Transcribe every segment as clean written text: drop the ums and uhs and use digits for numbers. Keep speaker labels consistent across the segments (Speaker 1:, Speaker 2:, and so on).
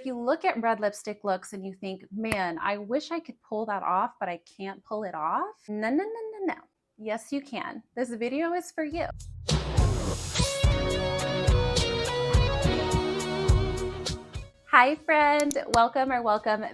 Speaker 1: If you look at red lipstick looks and you think, man, I wish I could pull that off, but I can't pull it off. No, no, no, no, no. Yes, you can. This video is for you. Hi friend, welcome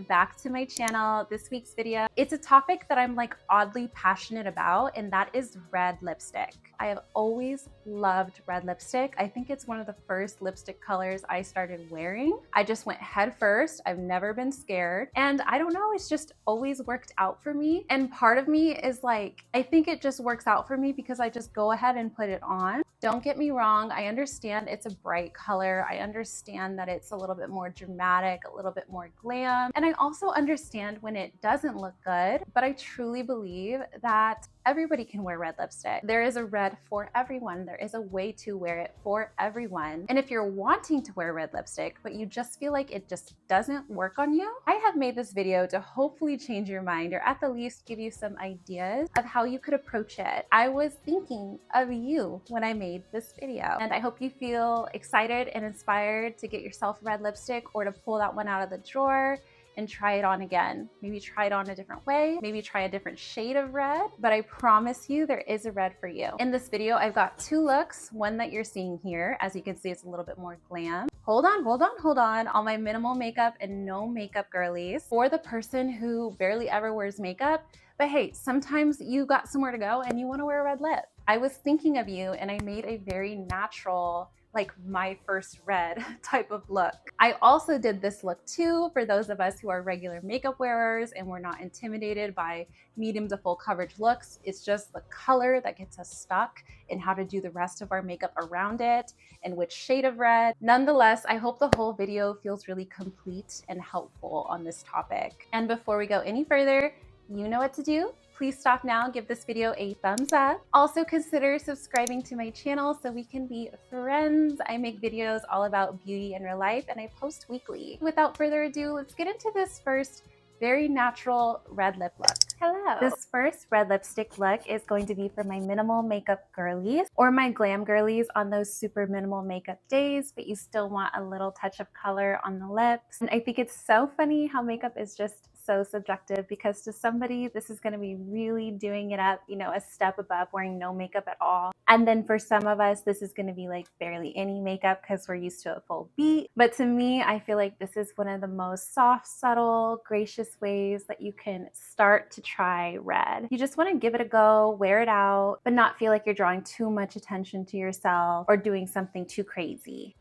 Speaker 1: back to my channel. This week's video, it's a topic that I'm like oddly passionate about, and that is red lipstick. I have always loved red lipstick. I think it's one of the first lipstick colors I started wearing. I just went head first. I've never been scared. And I don't know, it's just always worked out for me. And part of me is like, I think it just works out for me because I just go ahead and put it on. Don't get me wrong, I understand it's a bright color. I understand that it's a little bit more dramatic, a little bit more glam. And I also understand when it doesn't look good, but I truly believe that everybody can wear red lipstick. There is a red for everyone. There is a way to wear it for everyone. And if you're wanting to wear red lipstick, but you just feel like it just doesn't work on you, I have made this video to hopefully change your mind, or at the least give you some ideas of how you could approach it. I was thinking of you when I made this video, and I hope you feel excited and inspired to get yourself red lipstick, or to pull that one out of the drawer and try it on again. Maybe try it on a different way, maybe try a different shade of red, but I promise you there is a red for you. In this video, I've got two looks, one that you're seeing here. As you can see, it's a little bit more glam. Hold on. All my minimal makeup and no makeup girlies. For the person who barely ever wears makeup, but hey, sometimes you got somewhere to go and you wanna wear a red lip. I was thinking of you and I made a very natural, like my first red type of look. I also did this look too for those of us who are regular makeup wearers and we're not intimidated by medium to full coverage looks. It's just the color that gets us stuck in how to do the rest of our makeup around it and which shade of red. Nonetheless, I hope the whole video feels really complete and helpful on this topic. And before we go any further, you know what to do. Please stop now, give this video a thumbs up. Also consider subscribing to my channel so we can be friends. I make videos all about beauty in real life and I post weekly. Without further ado, let's get into this first very natural red lip look. Hello. This first red lipstick look is going to be for my minimal makeup girlies or my glam girlies on those super minimal makeup days, but you still want a little touch of color on the lips. And I think it's so funny how makeup is just so subjective, because to somebody this is going to be really doing it up, you know, a step above wearing no makeup at all. And then for some of us this is going to be like barely any makeup because we're used to a full beat. But to me, I feel like this is one of the most soft, subtle, gracious ways that you can start to try red. You just want to give it a go, wear it out, but not feel like you're drawing too much attention to yourself or doing something too crazy.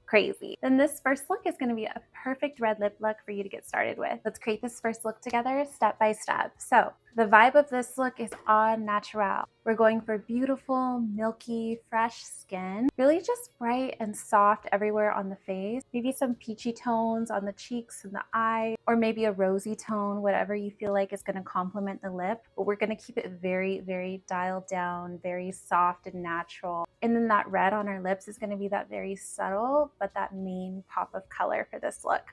Speaker 1: Then this first look is going to be a perfect red lip look for you to get started with. Let's create this first look together step by step. So the vibe of this look is au naturel. We're going for beautiful, milky, fresh skin. Really just bright and soft everywhere on the face. Maybe some peachy tones on the cheeks and the eye, or maybe a rosy tone, whatever you feel like is going to complement the lip. But we're going to keep it very, very dialed down, very soft and natural. And then that red on our lips is going to be that very subtle, but that main pop of color for this look.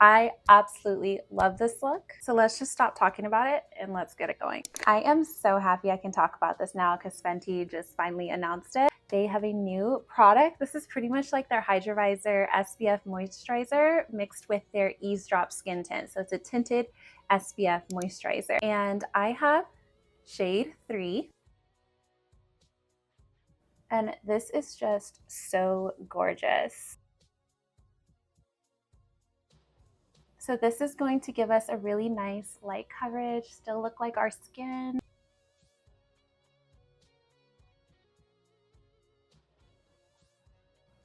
Speaker 1: I absolutely love this look. So let's just stop talking about it and let's get it going. I am so happy I can talk about this now because Fenty just finally announced it. They have a new product. This is pretty much like their Hydra Visor SPF moisturizer mixed with their Eavesdrop skin tint. So it's a tinted SPF moisturizer. And I have shade 3. And this is just so gorgeous. So this is going to give us a really nice light coverage, still look like our skin.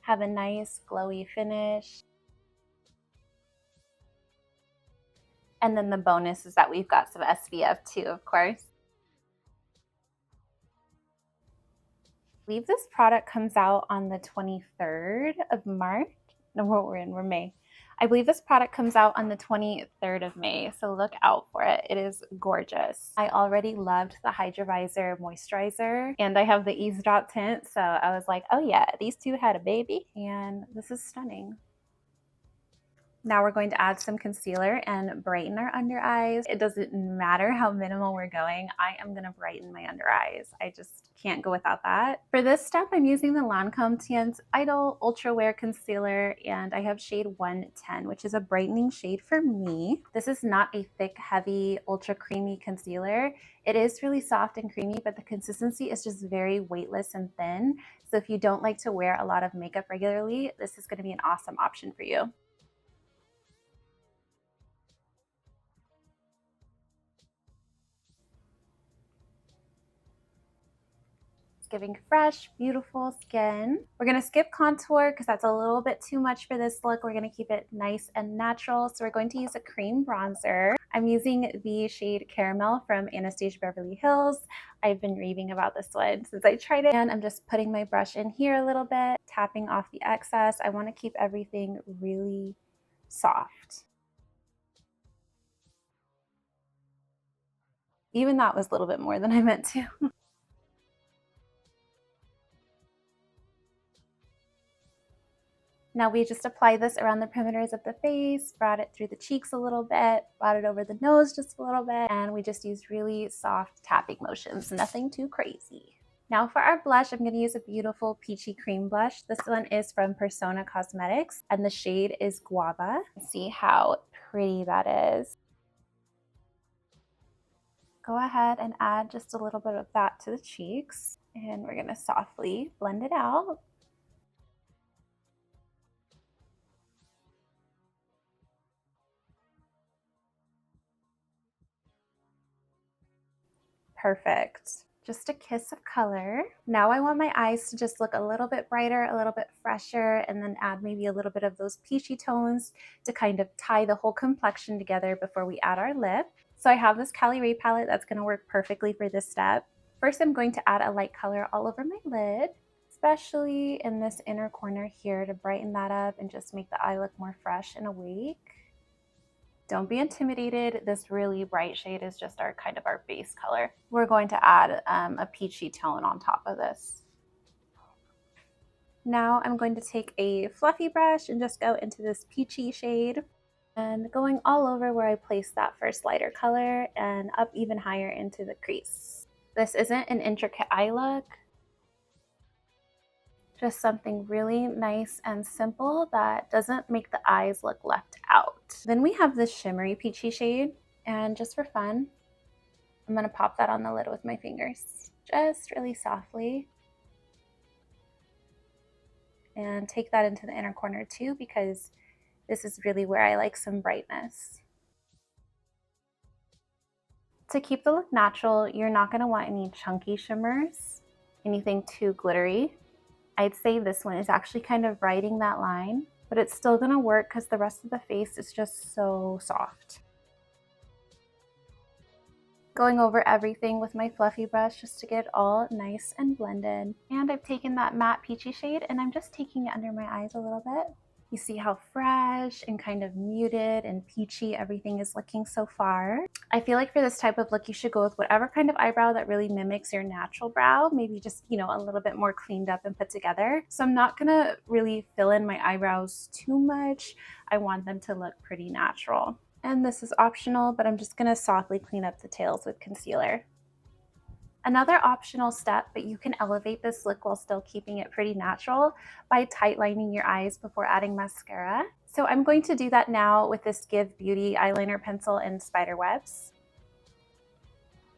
Speaker 1: Have a nice glowy finish. And then the bonus is that we've got some SPF too, of course. I believe this product comes out on the 23rd of March. No, we're May. I believe this product comes out on the 23rd of May, so look out for it. It is gorgeous. I already loved the Hydra Visor moisturizer, and I have the Eavesdrop tint, so I was like, oh yeah, these two had a baby, and this is stunning. Now we're going to add some concealer and brighten our under eyes. It doesn't matter how minimal we're going. I am going to brighten my under eyes. I just can't go without that. For this step, I'm using the Lancome Tiens Idol Ultra Wear Concealer, and I have shade 110, which is a brightening shade for me. This is not a thick, heavy, ultra creamy concealer. It is really soft and creamy, but the consistency is just very weightless and thin. So if you don't like to wear a lot of makeup regularly, this is going to be an awesome option for you. Giving fresh, beautiful skin. We're gonna skip contour because that's a little bit too much for this look. We're gonna keep it nice and natural. So we're going to use a cream bronzer. I'm using the shade Caramel from Anastasia Beverly Hills. I've been raving about this one since I tried it. And I'm just putting my brush in here a little bit, tapping off the excess. I wanna keep everything really soft. Even that was a little bit more than I meant to. Now we just apply this around the perimeters of the face, brought it through the cheeks a little bit, brought it over the nose just a little bit, and we just use really soft tapping motions, nothing too crazy. Now for our blush, I'm going to use a beautiful peachy cream blush. This one is from Persona Cosmetics, and the shade is Guava. See how pretty that is. Go ahead and add just a little bit of that to the cheeks, and we're going to softly blend it out. Perfect. Just a kiss of color. Now I want my eyes to just look a little bit brighter, a little bit fresher, and then add maybe a little bit of those peachy tones to kind of tie the whole complexion together before we add our lip. So I have this Cali Ray palette that's going to work perfectly for this step. First, I'm going to add a light color all over my lid, especially in this inner corner here to brighten that up and just make the eye look more fresh and awake. Don't be intimidated. This really bright shade is just our kind of our base color. We're going to add a peachy tone on top of this. Now I'm going to take a fluffy brush and just go into this peachy shade and going all over where I placed that first lighter color and up even higher into the crease. This isn't an intricate eye look. Just something really nice and simple that doesn't make the eyes look left out. Then we have this shimmery peachy shade, and just for fun, I'm gonna pop that on the lid with my fingers, just really softly. And take that into the inner corner too, because this is really where I like some brightness. To keep the look natural, you're not gonna want any chunky shimmers, anything too glittery. I'd say this one is actually kind of riding that line, but it's still gonna work because the rest of the face is just so soft. Going over everything with my fluffy brush just to get it all nice and blended. And I've taken that matte peachy shade and I'm just taking it under my eyes a little bit. You see how fresh and kind of muted and peachy everything is looking so far. I feel like for this type of look, you should go with whatever kind of eyebrow that really mimics your natural brow, maybe just, a little bit more cleaned up and put together. So I'm not gonna really fill in my eyebrows too much. I want them to look pretty natural. And this is optional, but I'm just gonna softly clean up the tails with concealer. Another optional step, but you can elevate this look while still keeping it pretty natural by tight lining your eyes before adding mascara. So I'm going to do that now with this Give Beauty eyeliner pencil in Spiderwebs.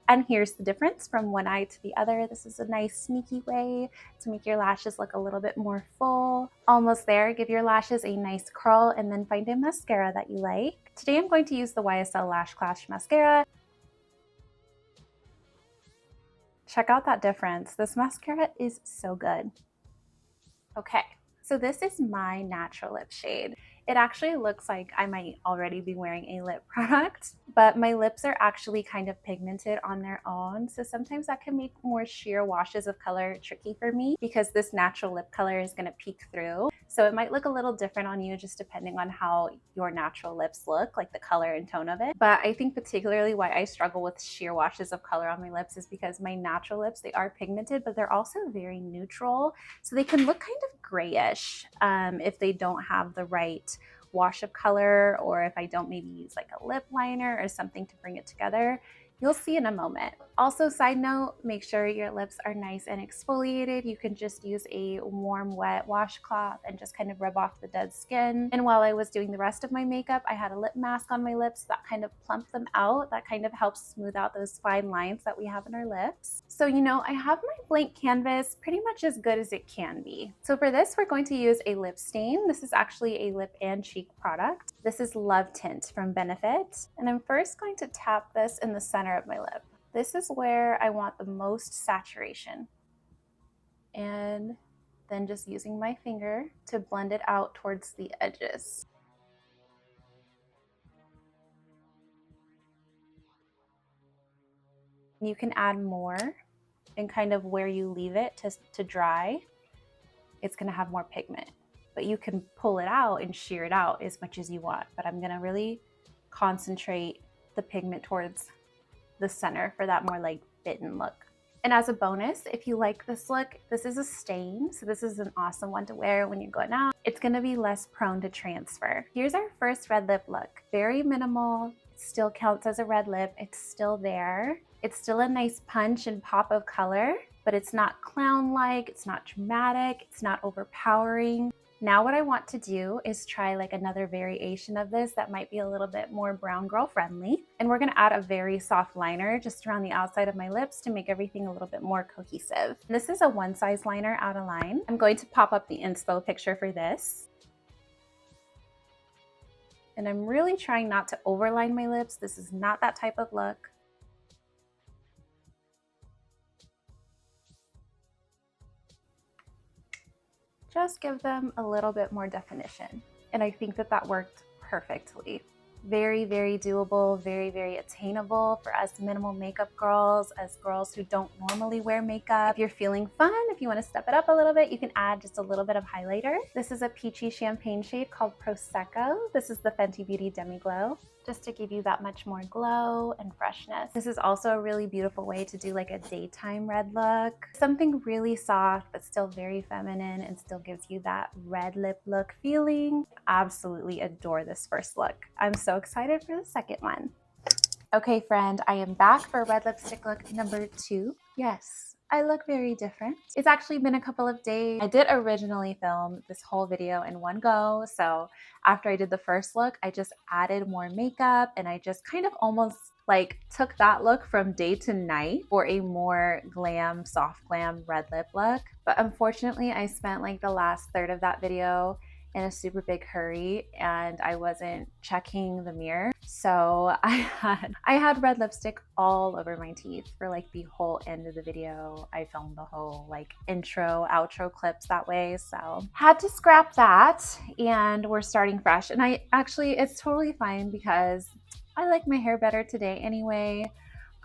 Speaker 1: And here's the difference from one eye to the other. This is a nice sneaky way to make your lashes look a little bit more full. Almost there, give your lashes a nice curl and then find a mascara that you like. Today I'm going to use the YSL Lash Clash Mascara. Check out that difference. This mascara is so good. Okay, so this is my natural lip shade. It actually looks like I might already be wearing a lip product, but my lips are actually kind of pigmented on their own. So sometimes that can make more sheer washes of color tricky for me because this natural lip color is gonna peek through. So it might look a little different on you just depending on how your natural lips look, like the color and tone of it. But I think particularly why I struggle with sheer washes of color on my lips is because my natural lips, they are pigmented, but they're also very neutral. So they can look kind of grayish if they don't have the right wash of color, or if I don't maybe use like a lip liner or something to bring it together. You'll see in a moment. Also, side note, make sure your lips are nice and exfoliated. You can just use a warm, wet washcloth and just kind of rub off the dead skin. And while I was doing the rest of my makeup, I had a lip mask on my lips that kind of plumped them out. That kind of helps smooth out those fine lines that we have in our lips. So, you know, I have my blank canvas pretty much as good as it can be. So for this, we're going to use a lip stain. This is actually a lip and cheek product. This is Love Tint from Benefit. And I'm first going to tap this in the center of my lip. This is where I want the most saturation. And then just using my finger to blend it out towards the edges. You can add more and kind of where you leave it to dry, it's gonna have more pigment. But you can pull it out and shear it out as much as you want. But I'm gonna really concentrate the pigment towards the center for that more like bitten look. And as a bonus, if you like this look, this is a stain. So this is an awesome one to wear when you're going out. It's gonna be less prone to transfer. Here's our first red lip look. Very minimal, it still counts as a red lip. It's still there. It's still a nice punch and pop of color, but it's not clown-like, it's not dramatic, it's not overpowering. Now what I want to do is try like another variation of this that might be a little bit more brown girl friendly. And we're gonna add a very soft liner just around the outside of my lips to make everything a little bit more cohesive. This is a one size liner out of line. I'm going to pop up the inspo picture for this. And I'm really trying not to overline my lips. This is not that type of look. Just give them a little bit more definition. And I think that that worked perfectly. Very, very doable, very, very attainable for us minimal makeup girls, as girls who don't normally wear makeup. If you're feeling fun, if you want to step it up a little bit, you can add just a little bit of highlighter. This is a peachy champagne shade called Prosecco. This is the Fenty Beauty Demi Glow, just to give you that much more glow and freshness. This is also a really beautiful way to do like a daytime red look. Something really soft, but still very feminine and still gives you that red lip look feeling. Absolutely adore this first look. I'm so excited for the second one. Okay, friend, I am back for red lipstick look number 2. Yes, I look very different. It's actually been a couple of days. I did originally film this whole video in one go. So after I did the first look, I just added more makeup and I just kind of almost like took that look from day to night for a more glam, soft glam red lip look. But unfortunately, I spent like the last third of that video in a super big hurry and I wasn't checking the mirror. So I had red lipstick all over my teeth for like the whole end of the video. I filmed the whole like intro, outro clips that way. So had to scrap that and we're starting fresh. And it's totally fine because I like my hair better today anyway.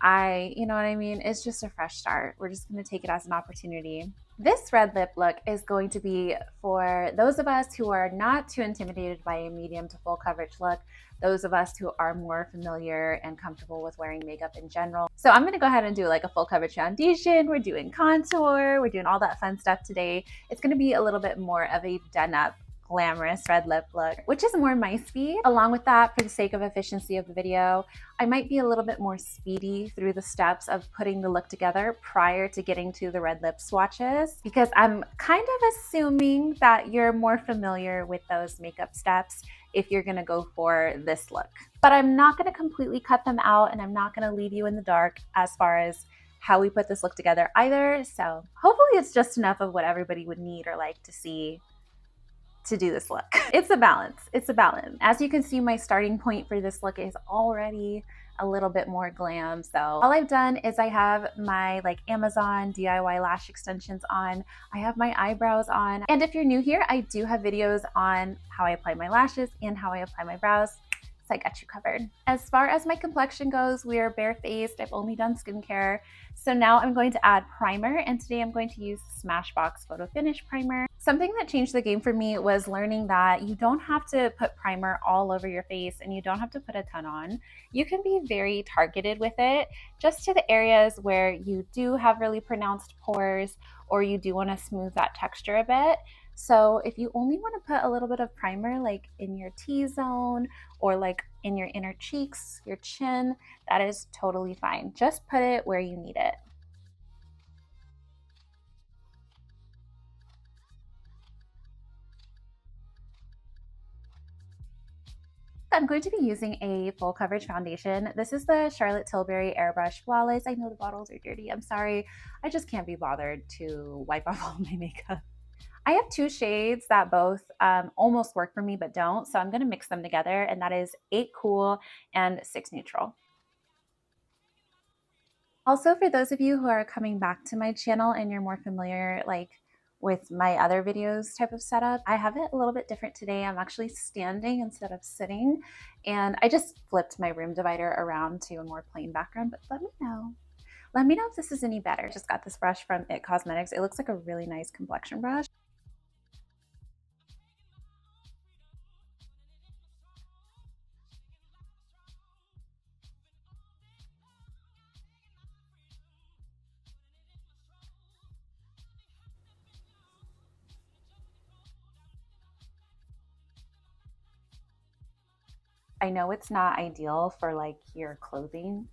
Speaker 1: You know what I mean? It's just a fresh start. We're just gonna take it as an opportunity. This red lip look is going to be for those of us who are not too intimidated by a medium to full coverage look, those of us who are more familiar and comfortable with wearing makeup in general. So I'm gonna go ahead and do like a full coverage foundation. We're doing contour, we're doing all that fun stuff today. It's gonna be a little bit more of a done up, glamorous red lip look, which is more my speed. Along with that, for the sake of efficiency of the video, I might be a little bit more speedy through the steps of putting the look together prior to getting to the red lip swatches, because I'm kind of assuming that you're more familiar with those makeup steps if you're gonna go for this look. But I'm not gonna completely cut them out and I'm not gonna leave you in the dark as far as how we put this look together either. So hopefully it's just enough of what everybody would need or like to see to do this look. It's a balance. It's a balance. As you can see, my starting point for this look is already a little bit more glam. So all I've done is I have my like Amazon DIY lash extensions on. I have my eyebrows on. And if you're new here, I do have videos on how I apply my lashes and how I apply my brows. So I got you covered. As far as my complexion goes, we are bare-faced. I've only done skincare. So now I'm going to add primer, and today I'm going to use Smashbox Photo Finish Primer. Something that changed the game for me was learning that you don't have to put primer all over your face and you don't have to put a ton on. You can be very targeted with it, just to the areas where you do have really pronounced pores or you do want to smooth that texture a bit. So if you only want to put a little bit of primer like in your T-zone or like in your inner cheeks, your chin, that is totally fine. Just put it where you need it. I'm going to be using a full coverage foundation. This is the Charlotte Tilbury Airbrush Flawless. I know the bottles are dirty. I'm sorry. I just can't be bothered to wipe off all my makeup. I have two shades that both almost work for me but don't. So I'm going to mix them together, and that is 8 Cool and 6 Neutral. Also, for those of you who are coming back to my channel and you're more familiar with my other videos type of setup, I have it a little bit different today. I'm actually standing instead of sitting, and I just flipped my room divider around to a more plain background, but let me know. Let me know if this is any better. I just got this brush from It Cosmetics. It looks like a really nice complexion brush. I know it's not ideal for like your clothing,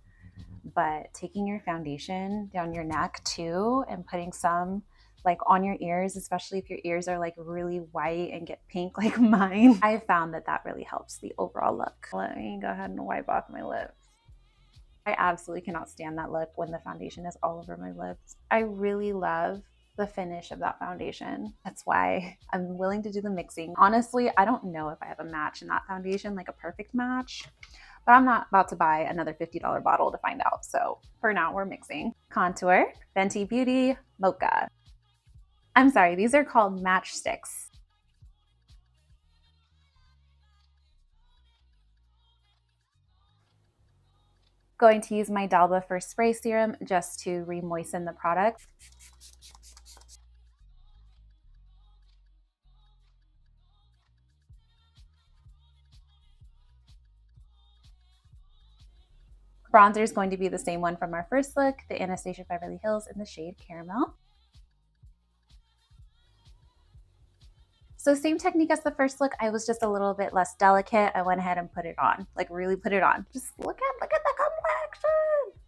Speaker 1: but taking your foundation down your neck too and putting some like on your ears, especially if your ears are like really white and get pink like mine, I found that that really helps the overall look. Let me go ahead and wipe off my lips. I absolutely cannot stand that look when the foundation is all over my lips. I really love the finish of that foundation. That's why I'm willing to do the mixing. Honestly, I don't know if I have a match in that foundation, like a perfect match, but I'm not about to buy another $50 bottle to find out. So for now, we're mixing. Contour, Fenty Beauty, Mocha. I'm sorry, these are called matchsticks. Going to use my Dalba First Spray Serum just to re-moisten the product. Bronzer is going to be the same one from our first look, the Anastasia Beverly Hills in the shade Caramel. So same technique as the first look. I was just a little bit less delicate. I went ahead and put it on, like really put it on. Just look at the complexion.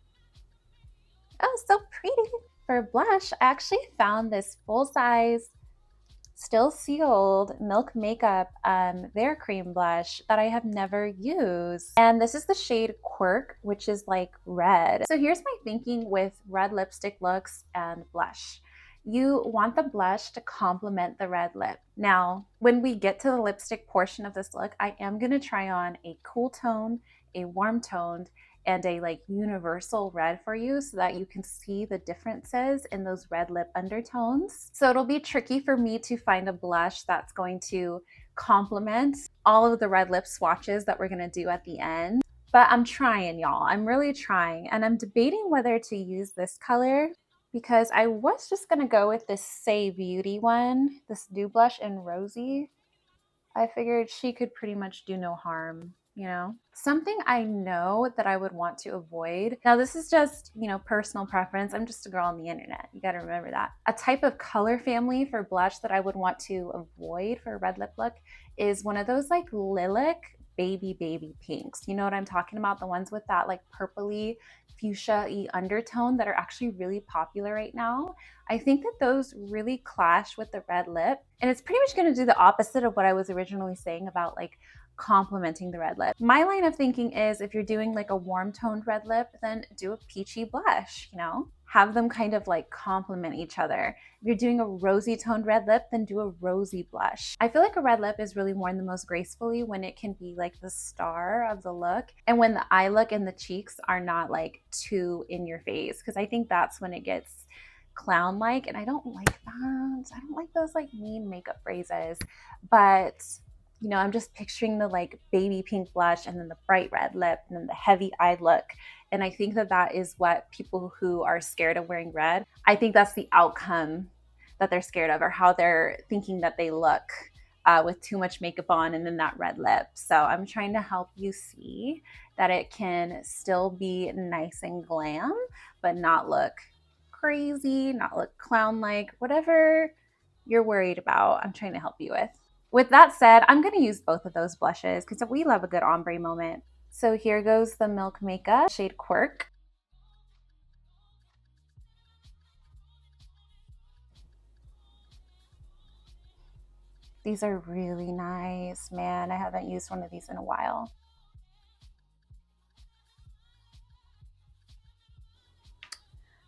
Speaker 1: Oh, so pretty. For blush, I actually found this full size, still sealed Milk Makeup Their Cream blush that I have never used. And this is the shade Quirk, which is like red. So here's my thinking with red lipstick looks and blush. You want the blush to complement the red lip. Now, when we get to the lipstick portion of this look, I am gonna try on a cool tone, a warm toned, and a like universal red for you so that you can see the differences in those red lip undertones. So it'll be tricky for me to find a blush that's going to complement all of the red lip swatches that we're gonna do at the end. But I'm trying, y'all. I'm really trying. And I'm debating whether to use this color because I was just gonna go with this Say Beauty one, this Dew Blush in Rosy. I figured she could pretty much do no harm, you know? Something I know that I would want to avoid. Now, this is just, personal preference. I'm just a girl on the internet. You got to remember that. A type of color family for blush that I would want to avoid for a red lip look is one of those like lilac baby pinks. You know what I'm talking about? The ones with that like purpley fuchsia-y undertone that are actually really popular right now. I think that those really clash with the red lip, and it's pretty much going to do the opposite of what I was originally saying about like complementing the red lip. My line of thinking is if you're doing like a warm toned red lip, then do a peachy blush, have them kind of like complement each other. If you're doing a rosy toned red lip, then do a rosy blush. I feel like a red lip is really worn the most gracefully when it can be like the star of the look and when the eye look and the cheeks are not like too in your face, because I think that's when it gets clown-like, and I don't like that. I don't like those like mean makeup phrases, but I'm just picturing the like baby pink blush and then the bright red lip and then the heavy eye look. And I think that that is what people who are scared of wearing red, I think that's the outcome that they're scared of, or how they're thinking that they look with too much makeup on and then that red lip. So I'm trying to help you see that it can still be nice and glam, but not look crazy, not look clown-like, whatever you're worried about, I'm trying to help you with. With that said, I'm going to use both of those blushes because we love a good ombre moment. So here goes the Milk Makeup shade Quirk. These are really nice, man. I haven't used one of these in a while.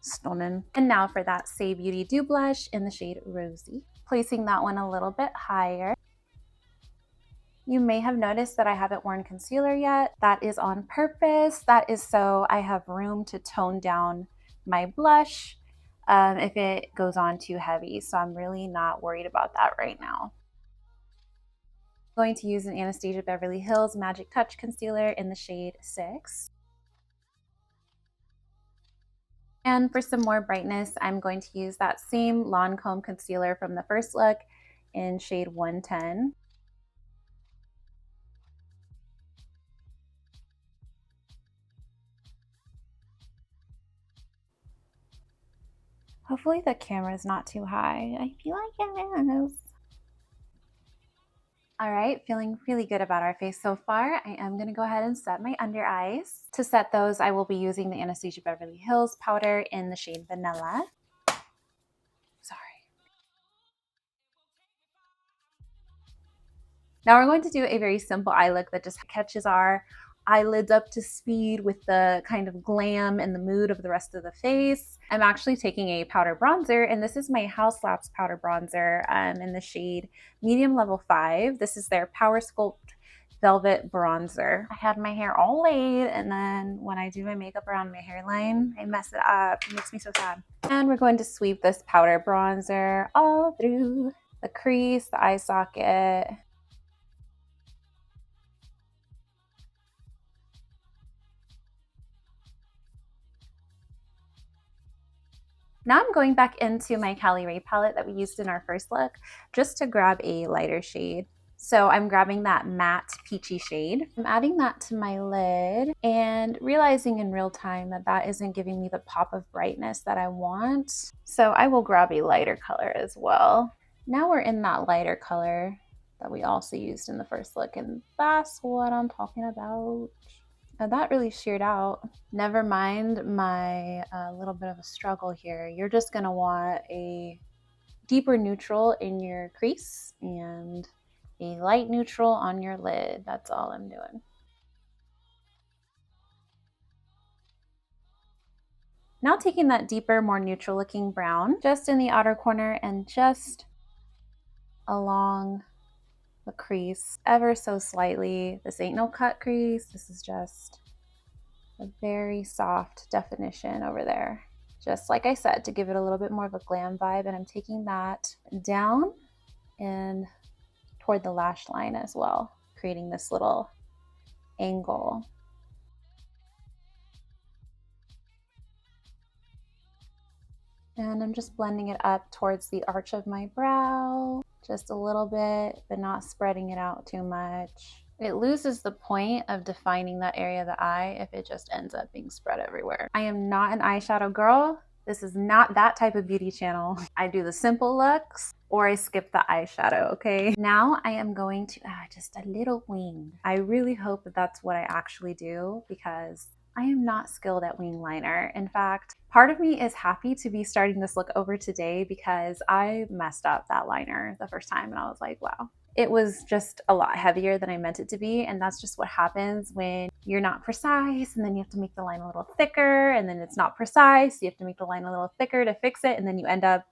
Speaker 1: Stunning. And now for that Say Beauty Dew Blush in the shade Rosy. Placing that one a little bit higher. You may have noticed that I haven't worn concealer yet. That is on purpose. That is so I have room to tone down my blush if it goes on too heavy. So I'm really not worried about that right now. I'm going to use an Anastasia Beverly Hills Magic Touch Concealer in the shade 6. And for some more brightness, I'm going to use that same Lancome concealer from the first look in shade 110. Hopefully the camera is not too high. I feel like it is. All right, feeling really good about our face so far. I am gonna go ahead and set my under eyes. To set those, I will be using the Anastasia Beverly Hills powder in the shade Vanilla. Sorry. Now we're going to do a very simple eye look that just catches our eyelids up to speed with the kind of glam and the mood of the rest of the face. I'm actually taking a powder bronzer, and this is my House Labs powder bronzer in the shade Medium Level 5. This is their Power Sculpt Velvet Bronzer. I had my hair all laid, and then when I do my makeup around my hairline, I mess it up. It makes me so sad. And we're going to sweep this powder bronzer all through the crease, the eye socket. Now I'm going back into my Cali Ray palette that we used in our first look just to grab a lighter shade. So I'm grabbing that matte peachy shade. I'm adding that to my lid and realizing in real time that that isn't giving me the pop of brightness that I want. So I will grab a lighter color as well. Now we're in that lighter color that we also used in the first look, and that's what I'm talking about. Now that really sheared out. Never mind my little bit of a struggle here. You're just gonna want a deeper neutral in your crease and a light neutral on your lid. That's all I'm doing. Now taking that deeper, more neutral looking brown, just in the outer corner and just along the crease, ever so slightly. This ain't no cut crease. This is just a very soft definition over there. Just like I said, to give it a little bit more of a glam vibe, and I'm taking that down and toward the lash line as well, creating this little angle. And I'm just blending it up towards the arch of my brow, just a little bit, but not spreading it out too much. It loses the point of defining that area of the eye if it just ends up being spread everywhere. I am not an eyeshadow girl. This is not that type of beauty channel. I do the simple looks or I skip the eyeshadow, okay? Now I am going to add just a little wing. I really hope that that's what I actually do because I am not skilled at wing liner. In fact, part of me is happy to be starting this look over today because I messed up that liner the first time and I was like, wow. It was just a lot heavier than I meant it to be, and that's just what happens when you're not precise, and then you have to make the line a little thicker, and then it's not precise, you have to make the line a little thicker to fix it, and then you end up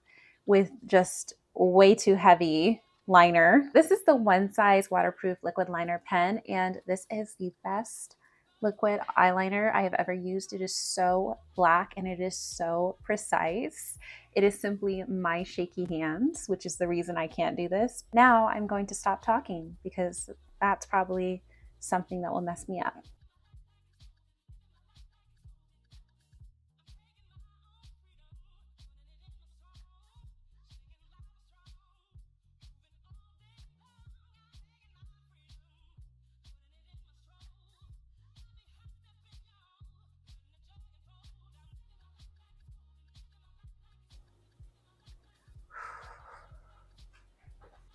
Speaker 1: with just way too heavy liner. This is the One Size Waterproof Liquid Liner Pen, and this is the best liquid eyeliner I have ever used. It is so black and it is so precise. It is simply my shaky hands, which is the reason I can't do this. Now I'm going to stop talking because that's probably something that will mess me up.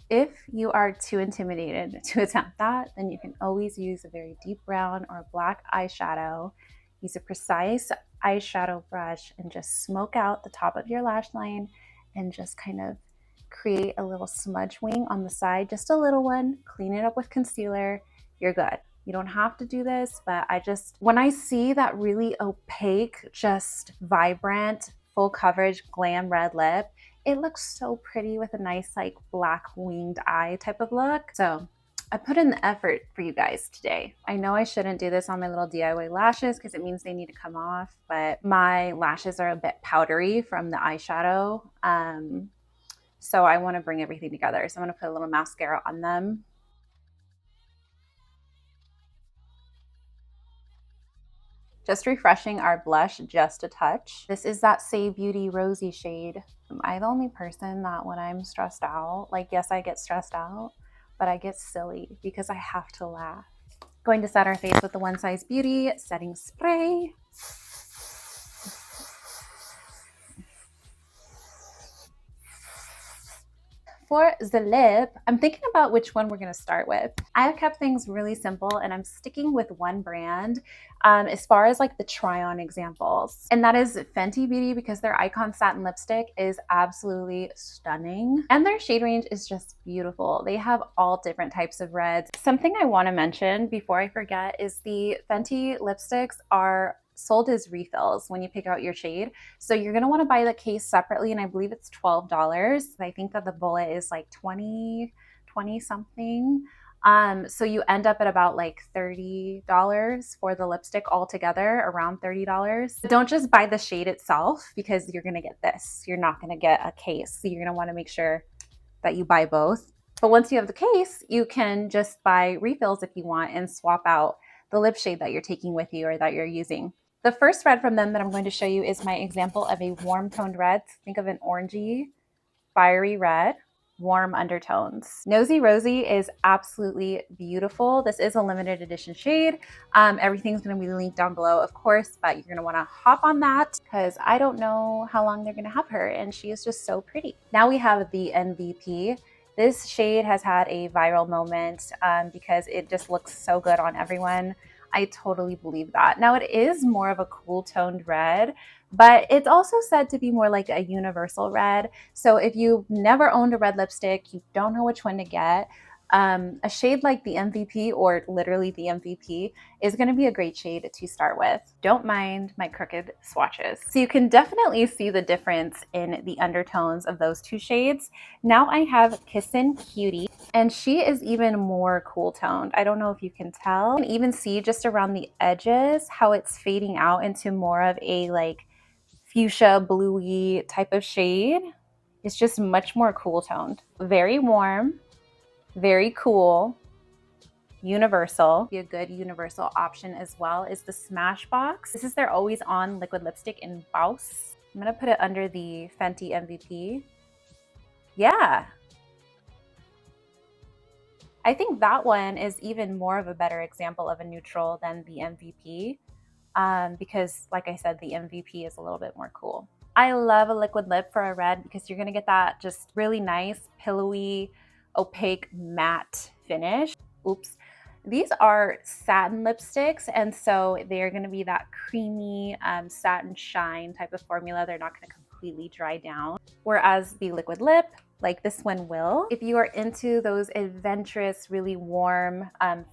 Speaker 1: If you are too intimidated to attempt that, then you can always use a very deep brown or black eyeshadow. Use a precise eyeshadow brush and just smoke out the top of your lash line and just kind of create a little smudge wing on the side, just a little one. Clean it up with concealer. You're good. You don't have to do this, but when I see that really opaque, just vibrant, full coverage glam red lip, it looks so pretty with a nice like black winged eye type of look. So I put in the effort for you guys today. I know I shouldn't do this on my little DIY lashes because it means they need to come off, but my lashes are a bit powdery from the eyeshadow. So I want to bring everything together. So I'm going to put a little mascara on them. Just refreshing our blush just a touch. This is that Say Beauty Rosy shade. I'm the only person that when I'm stressed out, like yes, I get stressed out, but I get silly because I have to laugh. Going to set our face with the One Size Beauty setting spray. For the lip, I'm thinking about which one we're going to start with. I've kept things really simple and I'm sticking with one brand as far as like the try on examples. And that is Fenty Beauty because their Icon Satin Lipstick is absolutely stunning. And their shade range is just beautiful. They have all different types of reds. Something I want to mention before I forget is the Fenty lipsticks are sold as refills when you pick out your shade. So you're going to want to buy the case separately, and I believe it's $12. I think that the bullet is like 20 something. So you end up at about like $30 for the lipstick altogether, around $30. Don't just buy the shade itself because you're going to get this. You're not going to get a case. So you're going to want to make sure that you buy both. But once you have the case, you can just buy refills if you want and swap out the lip shade that you're taking with you or that you're using. The first red from them that I'm going to show you is my example of a warm toned red. Think of an orangey, fiery red, warm undertones. Nosy Rosy is absolutely beautiful. This is a limited edition shade. Everything's going to be linked down below, of course, but you're going to want to hop on that because I don't know how long they're going to have her, and she is just so pretty. Now we have the MVP. This shade has had a viral moment because it just looks so good on everyone. I totally believe that. Now it is more of a cool toned red, but it's also said to be more like a universal red. So if you've never owned a red lipstick, you don't know which one to get, a shade like the MVP or literally the MVP is going to be a great shade to start with. Don't mind my crooked swatches. So you can definitely see the difference in the undertones of those two shades. Now I have Kissin' Cutie, and she is even more cool toned. I don't know if you can tell. You can even see just around the edges how it's fading out into more of a like fuchsia bluey type of shade. It's just much more cool toned. Very warm, very cool, universal. Be a good universal option as well is the Smashbox. This is their always on liquid lipstick in Bouse. I'm gonna put it under the Fenty MVP. Yeah, I think that one is even more of a better example of a neutral than the MVP because like I said, the MVP is a little bit more cool. I love a liquid lip for a red because you're gonna get that just really nice, pillowy, opaque matte finish. Oops. These are satin lipsticks, and so they're going to be that creamy satin shine type of formula. They're not going to completely dry down. Whereas the liquid lip, like this one will, if you are into those adventurous, really warm,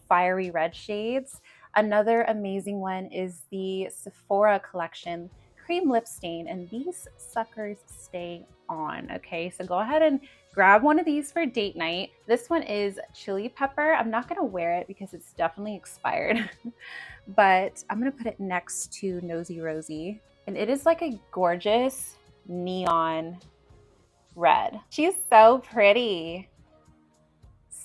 Speaker 1: fiery red shades, another amazing one is the Sephora collection cream lip stain, and these suckers stay on. Okay, so go ahead and grab one of these for date night. This one is chili pepper. I'm not gonna wear it because it's definitely expired, but I'm gonna put it next to Nosy Rosy. And it is like a gorgeous neon red. She's so pretty.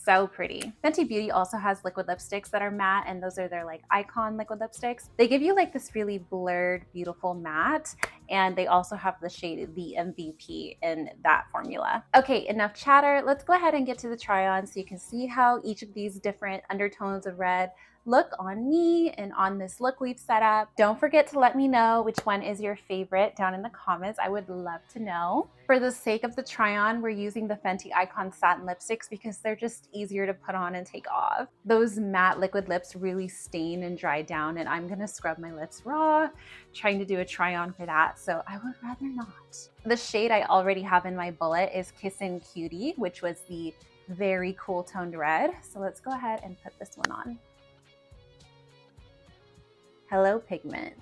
Speaker 1: So pretty. Fenty Beauty also has liquid lipsticks that are matte, and those are their like icon liquid lipsticks. They give you like this really blurred, beautiful matte, and they also have the shade the MVP in that formula. Okay, enough chatter. Let's go ahead and get to the try on so you can see how each of these different undertones of red look on me and on this look we've set up. Don't forget to let me know which one is your favorite down in the comments. I would love to know. For the sake of the try on, we're using the Fenty Icon Satin lipsticks because they're just easier to put on and take off. Those matte liquid lips really stain and dry down, and I'm gonna scrub my lips raw, trying to do a try on for that, so I would rather not. The shade I already have in my bullet is Kissin' Cutie, which was the very cool toned red. So let's go ahead and put this one on. Hello Pigment.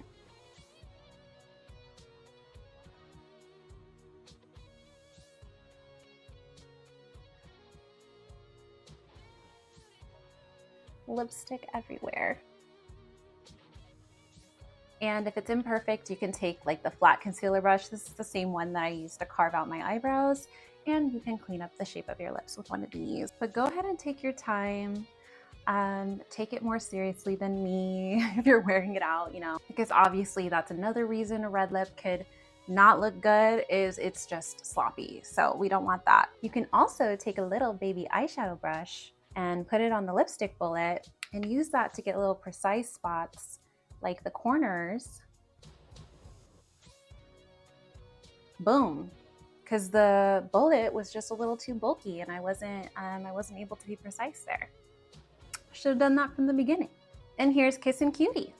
Speaker 1: Lipstick everywhere. And if it's imperfect, you can take like the flat concealer brush. This is the same one that I used to carve out my eyebrows, and you can clean up the shape of your lips with one of these. But go ahead and take your time. Take it more seriously than me if you're wearing it out, you know, because obviously that's another reason a red lip could not look good, is it's just sloppy. So we don't want that. You can also take a little baby eyeshadow brush and put it on the lipstick bullet and use that to get little precise spots like the corners. Boom. Because the bullet was just a little too bulky and I wasn't able to be precise there. Should have done that from the beginning. And here's Kissin' Cutie.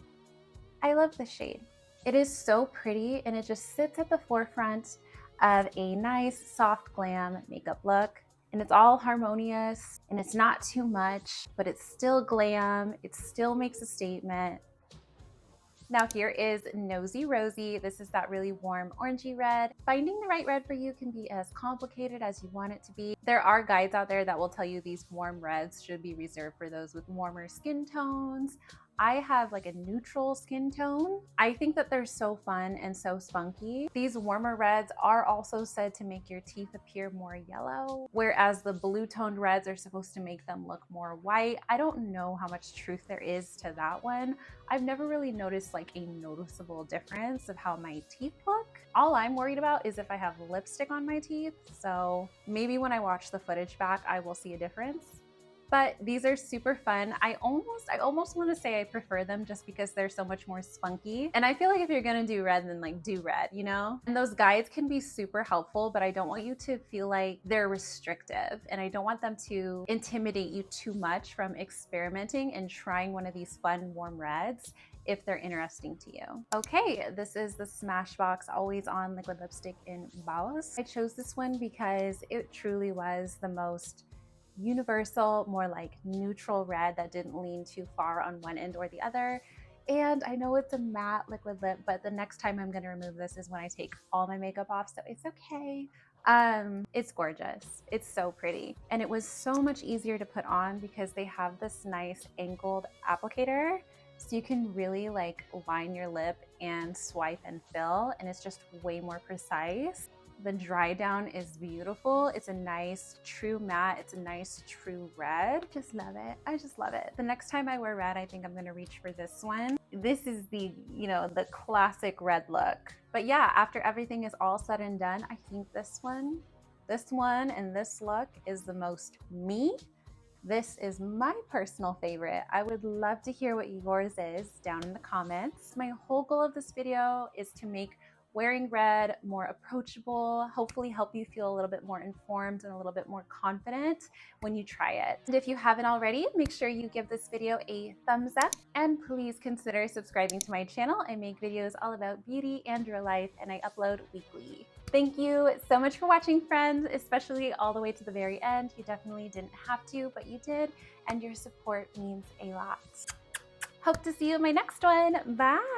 Speaker 1: I love this shade. It is so pretty and it just sits at the forefront of a nice soft glam makeup look. And it's all harmonious and it's not too much, but it's still glam. It still makes a statement. Now here is Nosy Rosy. This is that really warm orangey red. Finding the right red for you can be as complicated as you want it to be. There are guides out there that will tell you these warm reds should be reserved for those with warmer skin tones. I have like a neutral skin tone. I think that they're so fun and so spunky. These warmer reds are also said to make your teeth appear more yellow, whereas the blue toned reds are supposed to make them look more white. I don't know how much truth there is to that one. I've never really noticed like a noticeable difference of how my teeth look. All I'm worried about is if I have lipstick on my teeth. So maybe when I watch the footage back, I will see a difference. But these are super fun. I almost want to say I prefer them just because they're so much more spunky. And I feel like if you're gonna do red, then like do red, you know? And those guides can be super helpful, but I don't want you to feel like they're restrictive. And I don't want them to intimidate you too much from experimenting and trying one of these fun warm reds if they're interesting to you. Okay, this is the Smashbox Always On Liquid Lipstick in Baus. I chose this one because it truly was the most universal, more like neutral red that didn't lean too far on one end or the other. And I know it's a matte liquid lip, but the next time I'm gonna remove this is when I take all my makeup off, so it's okay. It's gorgeous. It's so pretty. And it was so much easier to put on because they have this nice angled applicator. So you can really like line your lip and swipe and fill, and it's just way more precise. The dry down is beautiful. It's a nice true matte. It's a nice true red. Just love it. I just love it. The next time I wear red, I think I'm gonna reach for this one. This is the, you know, the classic red look. But yeah, after everything is all said and done, I think this one and this look is the most me. This is my personal favorite. I would love to hear what yours is down in the comments. My whole goal of this video is to make wearing red more approachable, hopefully help you feel a little bit more informed and a little bit more confident when you try it. And if you haven't already, make sure you give this video a thumbs up and please consider subscribing to my channel. I make videos all about beauty and real life and I upload weekly. Thank you so much for watching, friends, especially all the way to the very end. You definitely didn't have to, but you did, and your support means a lot. Hope to see you in my next one. Bye.